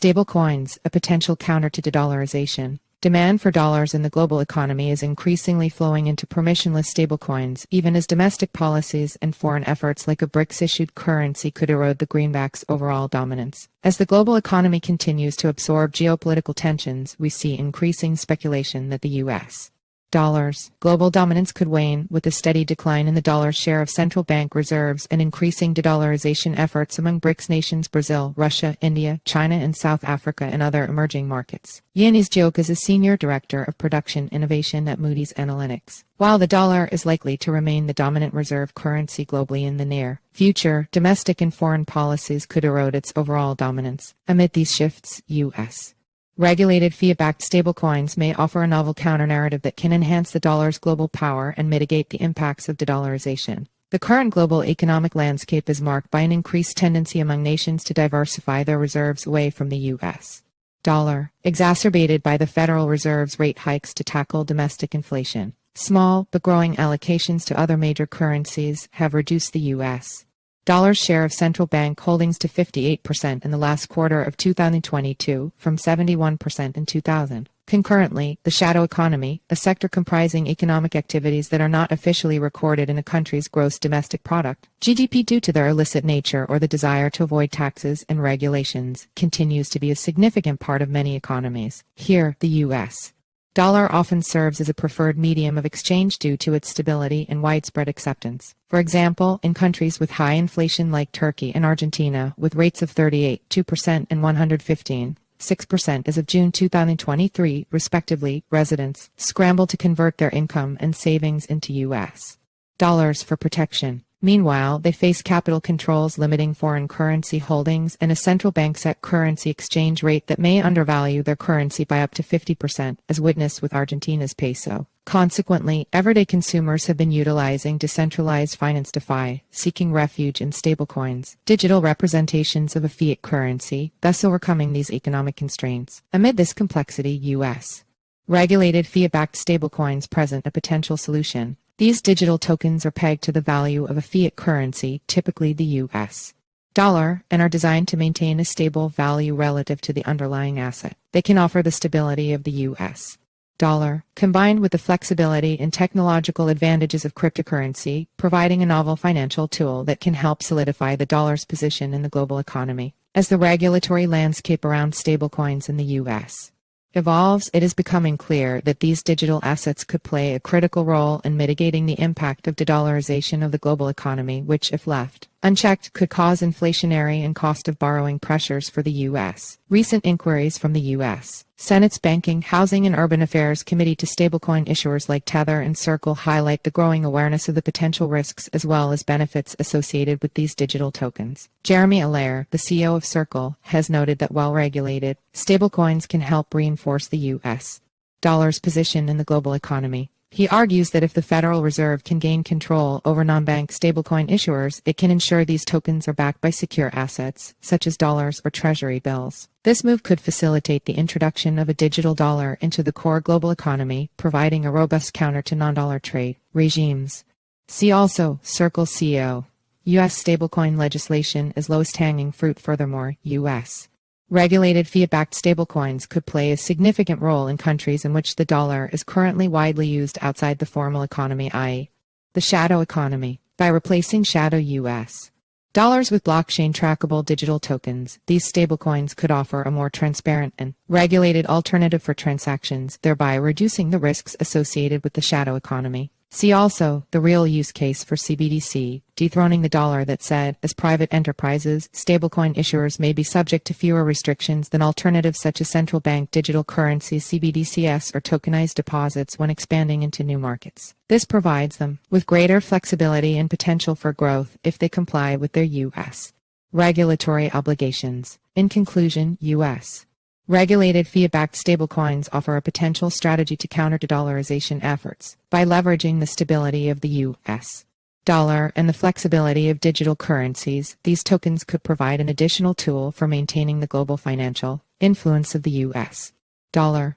Stablecoins, a potential counter to de-dollarization. Demand for dollars in the global economy is increasingly flowing into permissionless stablecoins, even as domestic policies and foreign efforts like a BRICS-issued currency could erode the greenback's overall dominance. As the global economy continues to absorb geopolitical tensions, we see increasing speculation that the U.S. dollar's global dominance could wane, with a steady decline in the dollar's share of central bank reserves and increasing de-dollarization efforts among BRICS nations Brazil, Russia, India, China, and South Africa and other emerging markets. Yiannis Giokas is Senior Director of Production Innovation at Moody's Analytics. While the dollar is likely to remain the dominant reserve currency globally in the near future, domestic and foreign policies could erode its overall dominance. Amid these shifts, U.S. regulated fiat-backed stablecoins may offer a novel counter-narrative that can enhance the dollar's global power and mitigate the impacts of de-dollarization. The current global economic landscape is marked by an increased tendency among nations to diversify their reserves away from the U.S. dollar, exacerbated by the Federal Reserve's rate hikes to tackle domestic inflation. Small but growing allocations to other major currencies have reduced the U.S. dollar's share of central bank holdings to 58% in the last quarter of 2022, from 71% in 2000. Concurrently, the shadow economy, a sector comprising economic activities that are not officially recorded in a country's gross domestic product, GDP, due to their illicit nature or the desire to avoid taxes and regulations, continues to be a significant part of many economies. Here, the U.S. dollar often serves as a preferred medium of exchange due to its stability and widespread acceptance. For example, in countries with high inflation like Turkey and Argentina, with rates of 38.2% and 115.6% as of June 2023, respectively, residents scramble to convert their income and savings into U.S. dollars for protection. Meanwhile, they face capital controls limiting foreign currency holdings and a central bank-set currency exchange rate that may undervalue their currency by up to 50%, as witnessed with Argentina's peso. Consequently, everyday consumers have been utilizing decentralized finance DeFi, seeking refuge in stablecoins, digital representations of a fiat currency, thus overcoming these economic constraints. Amid this complexity, U.S. regulated fiat-backed stablecoins present a potential solution. These digital tokens are pegged to the value of a fiat currency, typically the U.S. dollar, and are designed to maintain a stable value relative to the underlying asset. They can offer the stability of the U.S. dollar, combined with the flexibility and technological advantages of cryptocurrency, providing a novel financial tool that can help solidify the dollar's position in the global economy. As the regulatory landscape around stablecoins in the U.S. evolves, it is becoming clear that these digital assets could play a critical role in mitigating the impact of de-dollarization of the global economy, which, if left unchecked, could cause inflationary and cost of borrowing pressures for the U.S. Recent inquiries from the U.S. Senate's Banking, Housing, and Urban Affairs Committee to stablecoin issuers like Tether and Circle highlight the growing awareness of the potential risks as well as benefits associated with these digital tokens. Jeremy Allaire, the CEO of Circle, has noted that while regulated, stablecoins can help reinforce the U.S. dollar's position in the global economy. He argues that if the Federal Reserve can gain control over non-bank stablecoin issuers, it can ensure these tokens are backed by secure assets, such as dollars or treasury bills. This move could facilitate the introduction of a digital dollar into the core global economy, providing a robust counter to non-dollar trade regimes. See also, Circle CEO. U.S. stablecoin legislation is lowest-hanging fruit. Furthermore, U.S. regulated fiat-backed stablecoins could play a significant role in countries in which the dollar is currently widely used outside the formal economy, i.e., the shadow economy. By replacing shadow U.S. dollars with blockchain trackable digital tokens, these stablecoins could offer a more transparent and regulated alternative for transactions, thereby reducing the risks associated with the shadow economy. See also, the real use case for CBDC, dethroning the dollar. That said, as private enterprises, stablecoin issuers may be subject to fewer restrictions than alternatives such as central bank digital currencies, CBDCs, or tokenized deposits when expanding into new markets. This provides them with greater flexibility and potential for growth if they comply with their U.S. regulatory obligations. In conclusion, U.S. regulated fiat-backed stablecoins offer a potential strategy to counter de-dollarization efforts. By leveraging the stability of the U.S. dollar and the flexibility of digital currencies, these tokens could provide an additional tool for maintaining the global financial influence of the U.S. dollar.